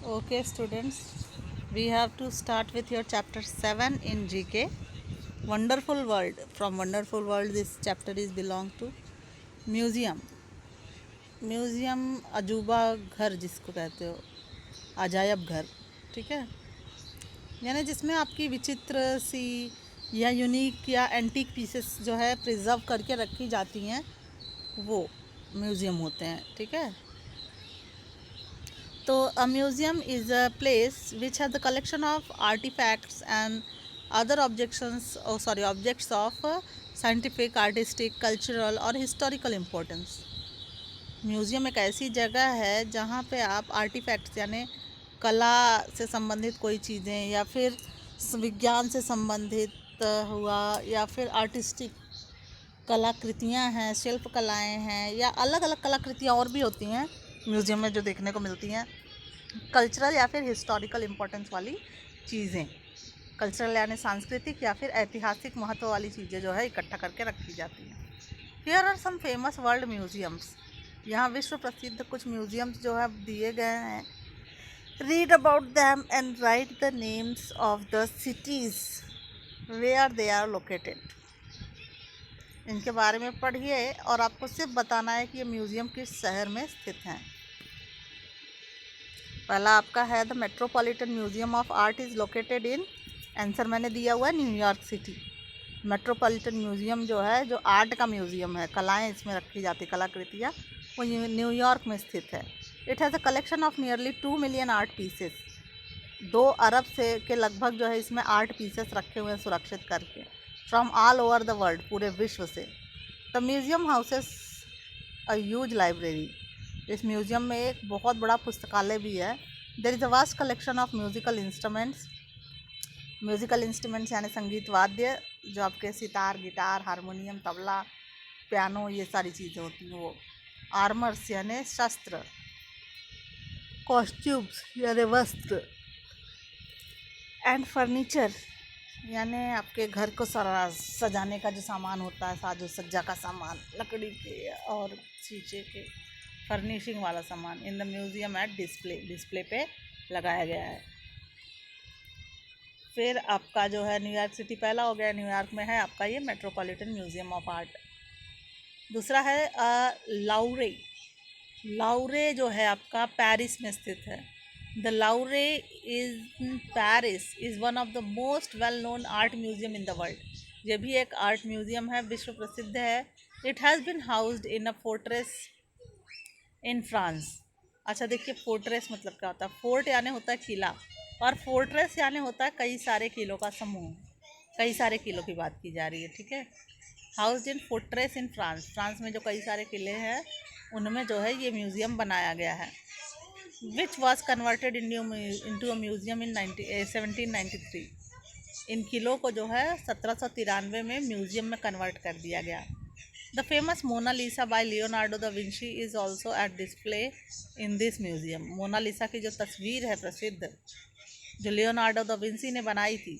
Okay, students, we have to start with your chapter 7 in GK. Wonderful World. From Wonderful World, this chapter is belong to museum. Museum अजूबा घर जिसको कहते हो, अजायब घर. ठीक है, यानी जिसमें आपकी विचित्र सी या यूनिक या एंटीक पीसेस जो है प्रिजर्व करके रखी जाती हैं, वो म्यूज़ियम होते हैं. ठीक है, तो a museum is a place which has the collection of artifacts and other objects of scientific, artistic, cultural और historical importance. म्यूज़ियम एक ऐसी जगह है जहाँ पे आप आर्टिफैक्ट्स यानी कला से संबंधित कोई चीज़ें या फिर विज्ञान से संबंधित हुआ या फिर आर्टिस्टिक कलाकृतियाँ हैं, शिल्प कलाएँ हैं या अलग अलग कलाकृतियाँ और भी होती हैं म्यूज़ियम में जो देखने को मिलती हैं. कल्चरल या फिर हिस्टोरिकल इम्पोर्टेंस वाली चीज़ें, कल्चरल यानी सांस्कृतिक या फिर ऐतिहासिक महत्व वाली चीज़ें जो है इकट्ठा करके रखी जाती हैं. Here are some famous world museums. यहाँ विश्व प्रसिद्ध कुछ म्यूजियम्स जो है दिए गए हैं. Read about them and write the names of the cities where they are located. इनके बारे में पढ़िए और आपको सिर्फ बताना है कि ये म्यूज़ियम किस शहर में स्थित हैं. पहला आपका है the metropolitan museum of art is located in, answer मैंने दिया हुआ है न्यूयॉर्क सिटी. मेट्रोपॉलिटन म्यूज़ियम जो है, जो आर्ट का म्यूज़ियम है, कलाएं इसमें रखी जाती, कलाकृतियाँ, वो न्यूयॉर्क में स्थित है. It has a collection of nearly 2 million art pieces. 2 अरब से के लगभग जो है इसमें आर्ट पीसेस रखे हुए हैं सुरक्षित करके, from all over the world, पूरे विश्व से. The museum houses a huge library. इस म्यूज़ियम में एक बहुत बड़ा पुस्तकालय भी है. There is a vast collection of musical instruments. Musical instruments यानी संगीत वाद्य, जो आपके sitar, guitar, harmonium, tabla, piano, ये सारी चीज़ें होती हैं वो. आर्मर्स यानी शस्त्र, कॉस्ट्यूम्स यानी वस्त्र, एंड फर्नीचर यानी आपके घर को सजाने का जो सामान होता है, साजो सज्जा का सामान, लकड़ी के और शीशे के फर्निशिंग वाला सामान. In the museum at display पे लगाया गया है. फिर आपका जो है न्यूयॉर्क सिटी पहला हो गया. न्यूयॉर्क में है आपका ये मेट्रोपॉलिटन म्यूज़ियम ऑफ आर्ट. दूसरा है लाउरे. लाउरे जो है आपका पेरिस में स्थित है. The Louvre is Paris is one of the most well known art museum in the world. ये भी एक आर्ट म्यूज़ियम है, विश्व प्रसिद्ध है. It has been housed in a fortress in France. अच्छा देखिए, फोर्ट्रेस मतलब क्या होता है. फोर्ट यानी होता है किला, और फोर्ट्रेस यानी होता है कई सारे किलों का समूह. कई सारे किलों की बात की जा रही है. ठीक है, housed in fortress in France. France में जो कई सारे किले हैं उनमें जो है ये म्यूज़ियम बनाया गया है. Which was converted into a museum in 1793. इन किलों को जो है 1793 में म्यूज़ियम में कन्वर्ट कर दिया गया. The famous Mona Lisa by Leonardo da Vinci is also at display in this museum. Mona Lisa की जो तस्वीर है प्रसिद्ध, जो लियोनार्डो द विंची ने बनाई थी,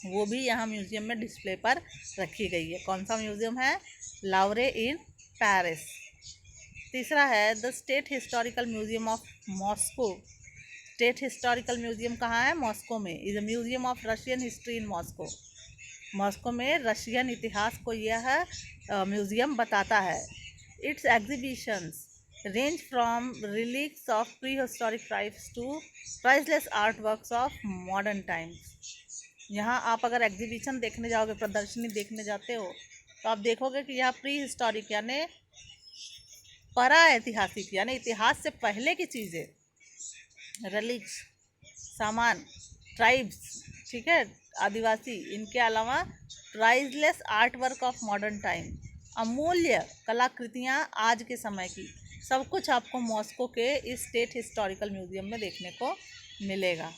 वो भी यहाँ म्यूज़ियम में डिस्प्ले पर रखी गई है. कौन सा म्यूज़ियम है? Louvre in Paris. तीसरा है the state historical museum of Moscow. State historical museum कहाँ है? मॉस्को में. Is a museum of Russian history in Moscow. Moscow में रशियन इतिहास को यह म्यूज़ियम बताता है. Its exhibitions range from relics of prehistoric tribes to priceless art works of modern times. यहाँ आप अगर एग्जीबिशन देखने जाओगे, प्रदर्शनी देखने जाते हो, तो आप देखोगे कि यहाँ प्री हिस्टोरिक यानी परा ऐतिहासिक यानी इतिहास से पहले की चीज़ें, रिलिक्स, सामान, ट्राइब्स, ठीक है, आदिवासी, इनके अलावा priceless art work of modern time, अमूल्य कलाकृतियाँ आज के समय की, सब कुछ आपको मॉस्को के इस स्टेट हिस्टोरिकल म्यूज़ियम में देखने को मिलेगा.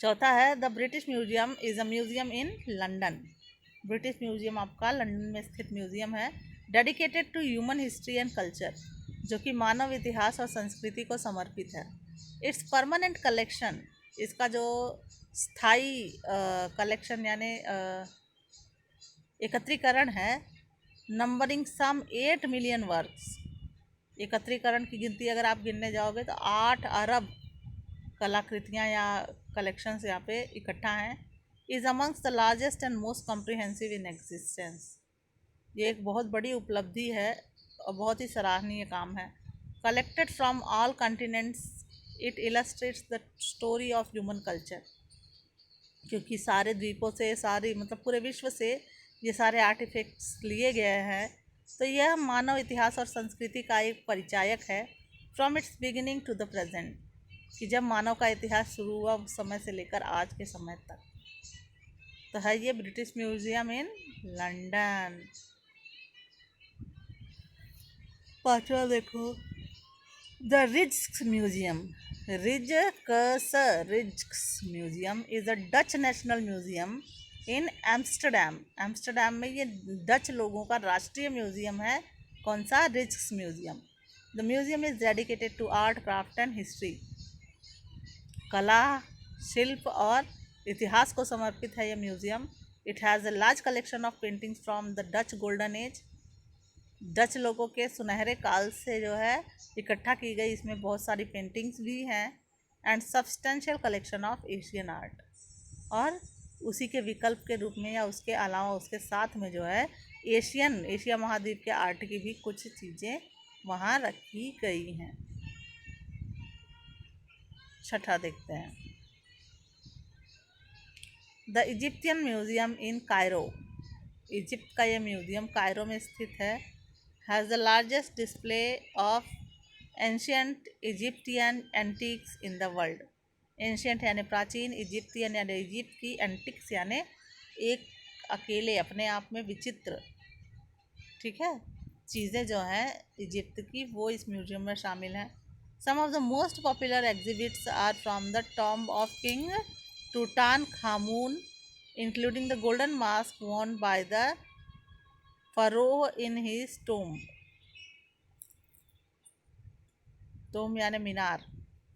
चौथा है the British museum is a museum in London. British museum आपका लंदन में स्थित म्यूज़ियम है. Dedicated to human history and culture, जो कि मानव इतिहास और संस्कृति को समर्पित है. इट्स परमानेंट कलेक्शन, इसका जो स्थायी कलेक्शन यानी एकत्रीकरण है, नंबरिंग सम 8 मिलियन वर्क्स. एकत्रीकरण की गिनती अगर आप गिनने जाओगे तो 8 अरब कलाकृतियाँ या कलेक्शंस यहाँ पे इकट्ठा हैं। Is amongst the largest and most comprehensive in existence. ये एक बहुत बड़ी उपलब्धि है और बहुत ही सराहनीय काम है। Collected from all continents, it illustrates the story of human culture. क्योंकि सारे द्वीपों से, सारी मतलब पूरे विश्व से ये सारे आर्टिफैक्ट्स लिए गए हैं, तो यह मानव इतिहास और संस्कृति का एक परिचायक है from its beginning to the present, कि जब मानव का इतिहास शुरू हुआ उस समय से लेकर आज के समय तक। तो है ये ब्रिटिश म्यूजियम इन लंदन। पांचवा देखो, the Rijksmuseum. Rijksmuseum is a Dutch national museum in Amsterdam. Amsterdam में ये डच लोगों का राष्ट्रीय म्यूजियम है। कौन सा? Rijksmuseum. The museum is dedicated to art, craft and history. कला, शिल्प और इतिहास को समर्पित है ये museum. It has a large collection of paintings from the Dutch golden age. Dutch लोगों के सुनहरे काल से जो है इकट्ठा की गई इसमें बहुत सारी पेंटिंग्स भी हैं। And substantial collection of Asian art. और उसी के विकल्प के रूप में या उसके अलावा उसके साथ में जो है एशिया महाद्वीप के आर्ट की भी कुछ चीज़ें वहाँ रखी गई हैं। छठा देखते हैं, the Egyptian museum in Cairo. Egypt का ये म्यूजियम कायरो में स्थित है। Has the largest display of ancient Egyptian antics in the world. Ancient यानी प्राचीन, इजिप्टियन यानी इजिप्ट की, एंटिक्स यानी एक अकेले अपने आप में विचित्र, ठीक है, चीज़ें जो हैं इजिप्ट की, वो इस म्यूजियम में शामिल हैं। Some of the most popular exhibits are from the tomb of king Tutankhamun, including the golden mask worn by the pharaoh in his tomb. Tomb यानी मीनार,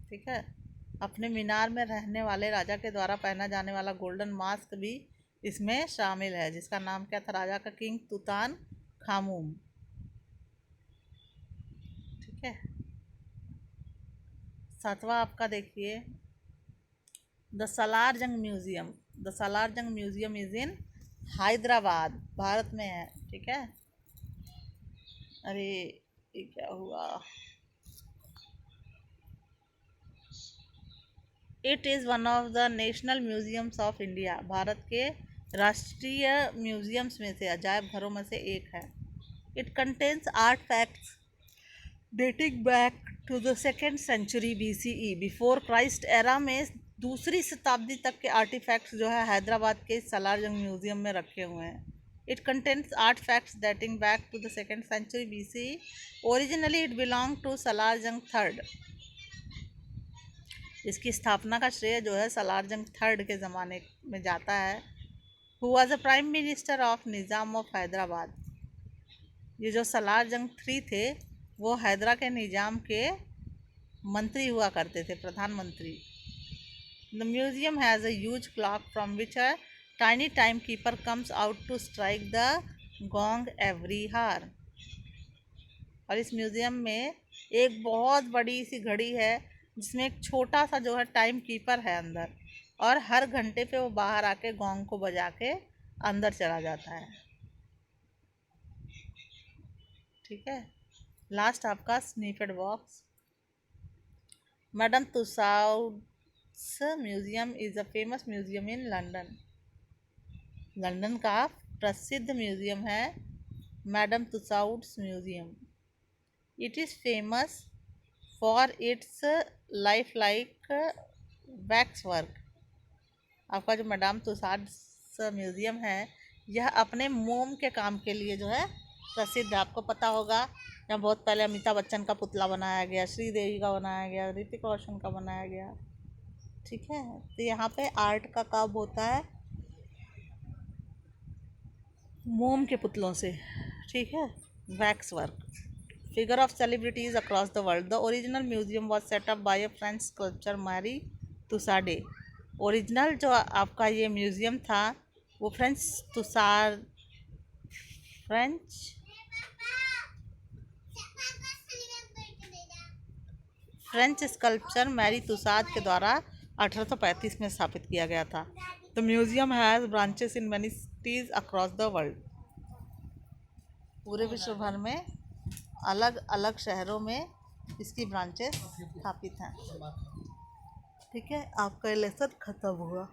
ठीक है। अपने मीनार में रहने वाले राजा के द्वारा पहना जाने वाला गोल्डन मास्क भी इसमें शामिल है, जिसका नाम क्या था राजा का? किंग तुतान खामून, ठीक है। सातवां आपका देखिए, द सलार जंग म्यूजियम। द सलार जंग museum is in Hyderabad, Bharat में है, ठीक है। अरे ये क्या हुआ? It is one of the national museums of India. Bharat के राष्ट्रीय म्यूजियम्स में से, अजायब घरों में से एक है। It contains art facts dating back to the 2nd century BCE, before Christ era में 2री शताब्दी तक के आर्टिफैक्ट्स जो है हैदराबाद के सलार जंग म्यूजियम में रखे हुए हैं। It contains art facts dating back to the 2nd century BCE। Originally it belong to Salar Jung third. इसकी स्थापना का श्रेय जो है सलार जंग थर्ड के ज़माने में जाता है। Who was a prime minister of Nizam of Hyderabad. ये जो सलार जंग 3 थे वो हैदरा के निज़ाम के मंत्री हुआ करते थे, प्रधानमंत्री। The museum has a huge clock from which a tiny time keeper comes out to strike the gong every hour. और इस म्यूज़ियम में एक बहुत बड़ी सी घड़ी है जिसमें एक छोटा सा जो है टाइम कीपर है अंदर, और हर घंटे पे वो बाहर आके गोंग को बजा के अंदर चला जाता है, ठीक है। लास्ट आपका snippet box. Madame Tussauds museum is a famous museum in London. London का प्रसिद्ध म्यूजियम है Madame Tussauds museum. It is famous for its lifelike wax work. आपका जो मैडम तुसाड्स म्यूज़ियम है यह अपने मोम के काम के लिए जो है प्रसिद्ध है। आपको पता होगा यहाँ बहुत पहले अमिताभ बच्चन का पुतला बनाया गया, श्रीदेवी का बनाया गया, ऋतिक रोशन का बनाया गया, ठीक है। तो यहाँ पे आर्ट का काम होता है मोम के पुतलों से, ठीक है, wax work. Figure of celebrities across the world. The original museum was set up by a French sculptor Marie Tussaud. Original जो आपका ये म्यूज़ियम था वो French French sculpture Marie Tussaud के द्वारा 1835 में स्थापित किया गया था। The museum has branches in many cities across the world. पूरे विश्व भर में अलग अलग शहरों में इसकी ब्रांचेस स्थापित हैं। ठीक है, आपका लेसन ख़त्म हुआ।